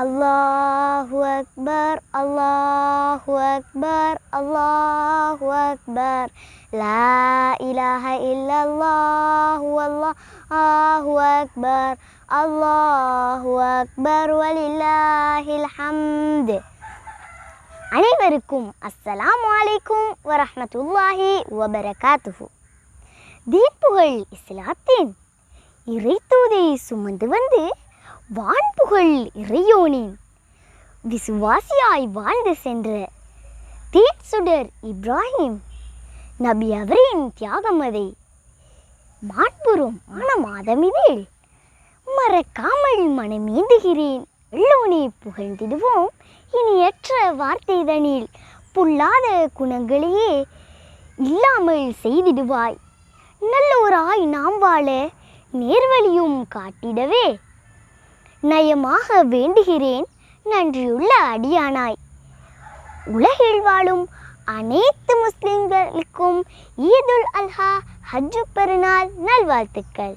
அல்லாஹு அக்பர் அல்லாஹு அக்பர் அல்லாஹு அக்பர் லா இலாஹ இல்லல்லாஹு அல்லாஹு அக்பர் அல்லாஹு அக்பர் வலில்லாஹில் ஹம்து. அனைவருக்கும் அஸ்ஸலாமு அலைக்கும் வரஹ்மத்துல்லாஹி வபரகாத்துஹு. தீப்புகழ் இஸ்லாத்தின் இறைத்தூதை சுமந்து வந்து வான்புகழ் இறையோனின் விசுவாசியாய் வாழ்ந்து சென்ற தீர்சுடர் இப்ராஹிம் நபி அவரின் தியாகமதை மாட்புறும் ஆன மாதமிதில் மறக்காமல் மனமேந்துகிறேன். எல்லோனே புகழ்ந்திடுவோம் இனியற்ற வார்த்தைதனில் புல்லாத குணங்களையே இல்லாமல் செய்திடுவாய். நல்லோராய் நாம் வாழ நேர்வழியும் காட்டிடவே நயமாக வேண்டுகிறேன் நன்றியுள்ள அடியானாய். உலகில் வாழும் அனைத்து முஸ்லிம்களுக்கும் ஈதுல் அல்ஹா ஹஜ்ஜு பெருநாள் நல்வாழ்த்துக்கள்.